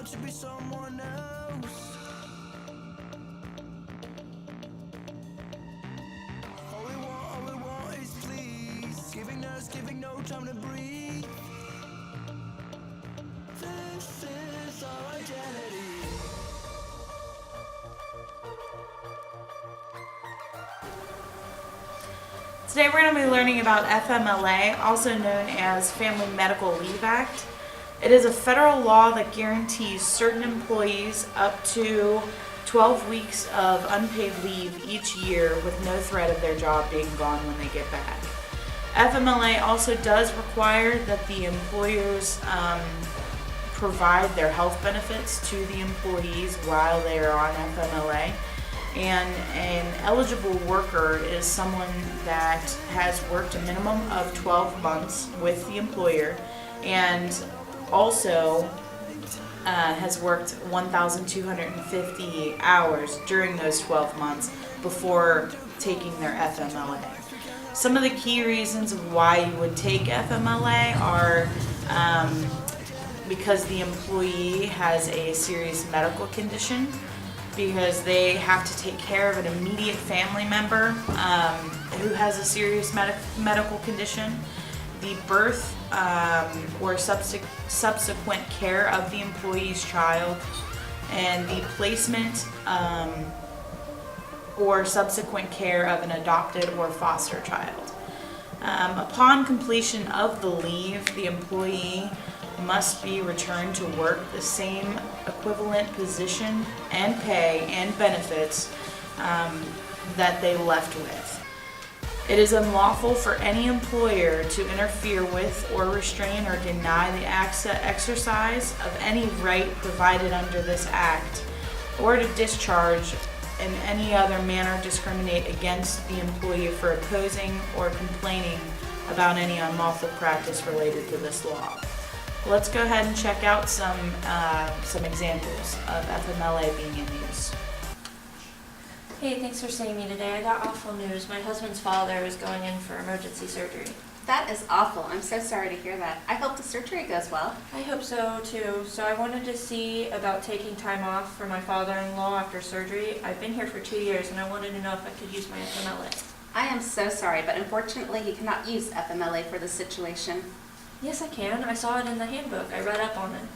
want to be someone else. All we want is please. Giving us, giving no time to breathe. This is our identity. Today we're going to be learning about FMLA, also known as Family Medical Leave Act. It is a federal law that guarantees certain employees up to 12 weeks of unpaid leave each year with no threat of their job being gone when they get back. FMLA also does require that the employers provide their health benefits to the employees while they are on FMLA. And an eligible worker is someone that has worked a minimum of 12 months with the employer and also has worked 1,250 hours during those 12 months before taking their FMLA. Some of the key reasons of why you would take FMLA are because the employee has a serious medical condition, because they have to take care of an immediate family member who has a serious medical condition, the birth or subsequent care of the employee's child, and the placement or subsequent care of an adopted or foster child. Upon completion of the leave, the employee must be returned to work the same equivalent position and pay and benefits that they left with. It is unlawful for any employer to interfere with or restrain or deny the exercise of any right provided under this act, or to discharge in any other manner discriminate against the employee for opposing or complaining about any unlawful practice related to this law. Let's go ahead and check out some examples of FMLA being in use. Hey, thanks for seeing me today. I got awful news. My husband's father is going in for emergency surgery. That is awful. I'm so sorry to hear that. I hope the surgery goes well. I hope so, too. So I wanted to see about taking time off for my father-in-law after surgery. I've been here for 2 years, and I wanted to know if I could use my FMLA. I am so sorry, but unfortunately you cannot use FMLA for this situation. Yes, I can. I saw it in the handbook. I read up on it.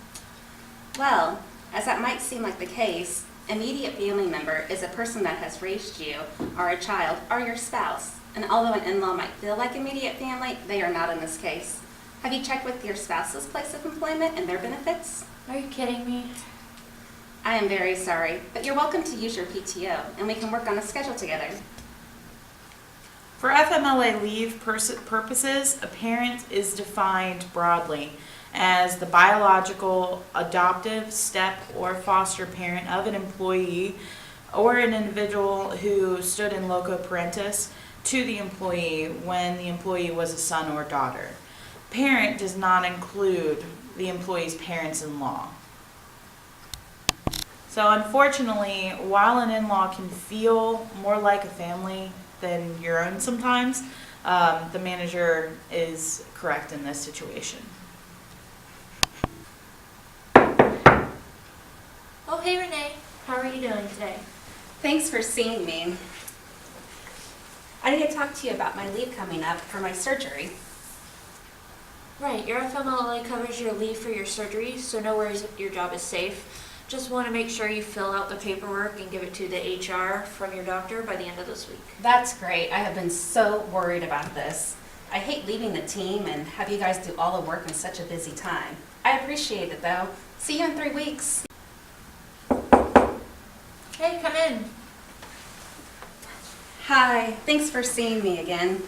Well, as that might seem like the case, immediate family member is a person that has raised you, or a child, or your spouse. And although an in-law might feel like immediate family, they are not in this case. Have you checked with your spouse's place of employment and their benefits? Are you kidding me? I am very sorry, but you're welcome to use your PTO, and we can work on a schedule together. For FMLA leave purposes, a parent is defined broadly as the biological, adoptive, step, or foster parent of an employee or an individual who stood in loco parentis to the employee when the employee was a son or daughter. Parent does not include the employee's parents-in-law. So unfortunately, while an in-law can feel more like a family than your own sometimes, the manager is correct in this situation. Oh, hey, Renee. How are you doing today? Thanks for seeing me. I need to talk to you about my leave coming up for my surgery. Right, your FMLA covers your leave for your surgery, so no worries if your job is safe. Just want to make sure you fill out the paperwork and give it to the HR from your doctor by the end of this week. That's great. I have been so worried about this. I hate leaving the team and have you guys do all the work in such a busy time. I appreciate it though. See you in 3 weeks. Hey, come in. Hi, thanks for seeing me again.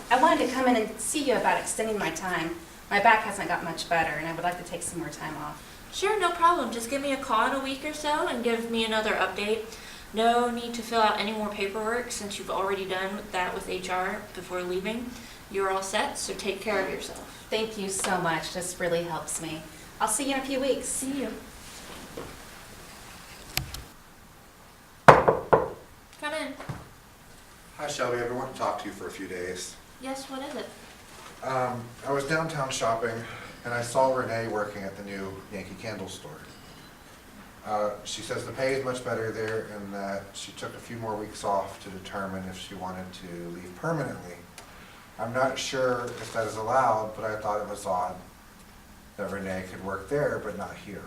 I wanted to come in and see you about extending my time. My back hasn't got much better and I would like to take some more time off. Sure, no problem. Just give me a call in a week or so and give me another update. No need to fill out any more paperwork since you've already done that with HR before leaving. You're all set, so take care of yourself. Thank you so much. This really helps me. I'll see you in a few weeks. See you. Come in. Hi Shelby, I've been wanting to talk to you for a few days. Yes, what is it? I was downtown shopping and I saw Renee working at the new Yankee Candle store. She says the pay is much better there and that she took a few more weeks off to determine if she wanted to leave permanently. I'm not sure if that is allowed, but I thought it was odd that Renee could work there but not here.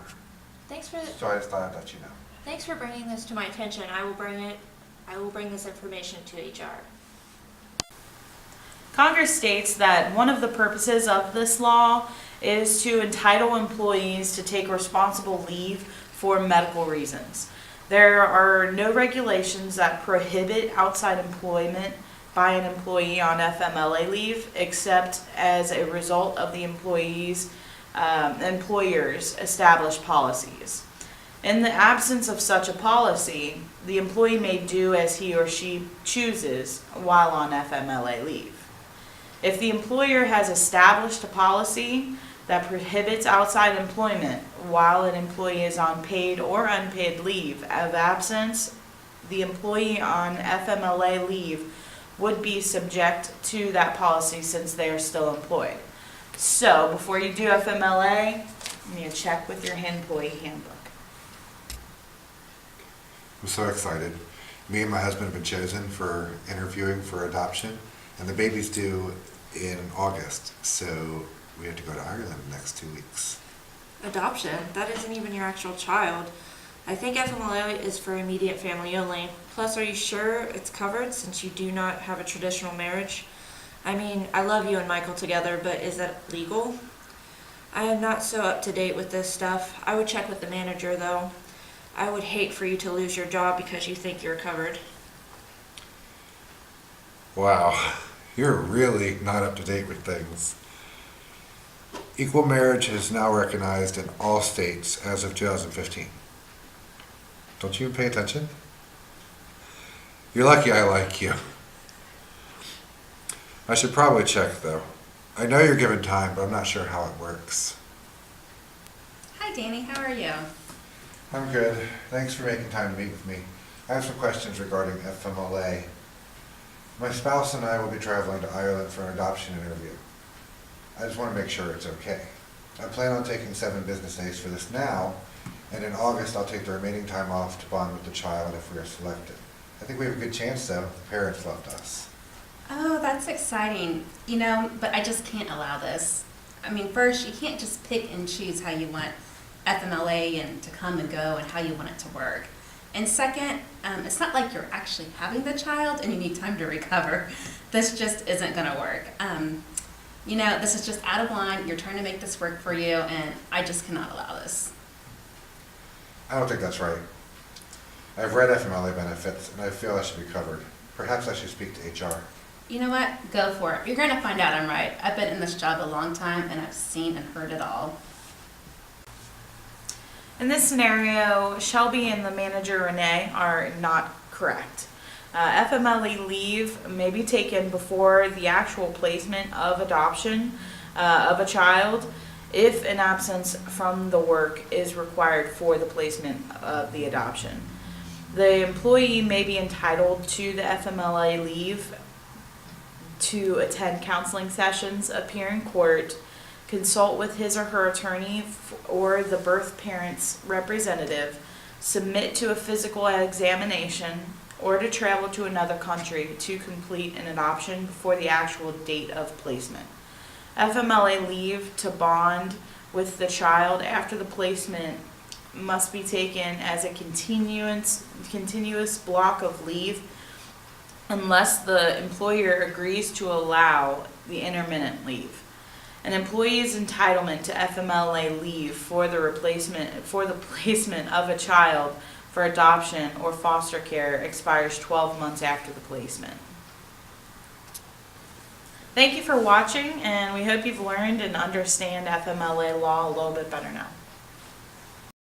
So I just thought I'd let you know. Thanks for bringing this to my attention. I will bring this information to HR. Congress states that one of the purposes of this law is to entitle employees to take responsible leave for medical reasons. There are no regulations that prohibit outside employment by an employee on FMLA leave except as a result of the employee's employer's established policies. In the absence of such a policy, the employee may do as he or she chooses while on FMLA leave. If the employer has established a policy that prohibits outside employment while an employee is on paid or unpaid leave of absence, the employee on FMLA leave would be subject to that policy since they are still employed. So before you do FMLA, you need to check with your employee handbook. I'm so excited. Me and my husband have been chosen for interviewing for adoption, and the baby's due in August, so we have to go to Ireland in the next 2 weeks. Adoption? That isn't even your actual child. I think FMLA is for immediate family only. Plus, are you sure it's covered since you do not have a traditional marriage? I mean, I love you and Michael together, but is that legal? I am not so up to date with this stuff. I would check with the manager though. I would hate for you to lose your job because you think you're covered. Wow, you're really not up to date with things. Equal marriage is now recognized in all states as of 2015. Don't you pay attention? You're lucky I like you. I should probably check though. I know you're given time, but I'm not sure how it works. Hi, Danny. How are you? I'm good. Thanks for making time to meet with me. I have some questions regarding FMLA. My spouse and I will be traveling to Ireland for an adoption interview. I just want to make sure it's okay. I plan on taking 7 business days for this now, and in August I'll take the remaining time off to bond with the child if we are selected. I think we have a good chance though. The parents loved us. Oh, that's exciting. You know, but I just can't allow this. I mean, first, you can't just pick and choose how you want FMLA and to come and go and how you want it to work. And second, it's not like you're actually having the child and you need time to recover. This just isn't going to work. You know, this is just out of line. You're trying to make this work for you, and I just cannot allow this. I don't think that's right. I've read FMLA benefits and I feel I should be covered. Perhaps I should speak to HR. You know what? Go for it. You're going to find out I'm right. I've been in this job a long time, and I've seen and heard it all. In this scenario, Shelby and the manager Renee are not correct. FMLA leave may be taken before the actual placement of adoption of a child if an absence from the work is required for the placement of the adoption. The employee may be entitled to the FMLA leave to attend counseling sessions, appear in court, consult with his or her attorney or the birth parent's representative, submit to a physical examination, or to travel to another country to complete an adoption before the actual date of placement. FMLA leave to bond with the child after the placement must be taken as a continuous block of leave unless the employer agrees to allow the intermittent leave. An employee's entitlement to FMLA leave for the placement of a child for adoption or foster care expires 12 months after the placement. Thank you for watching, and we hope you've learned and understand FMLA law a little bit better now.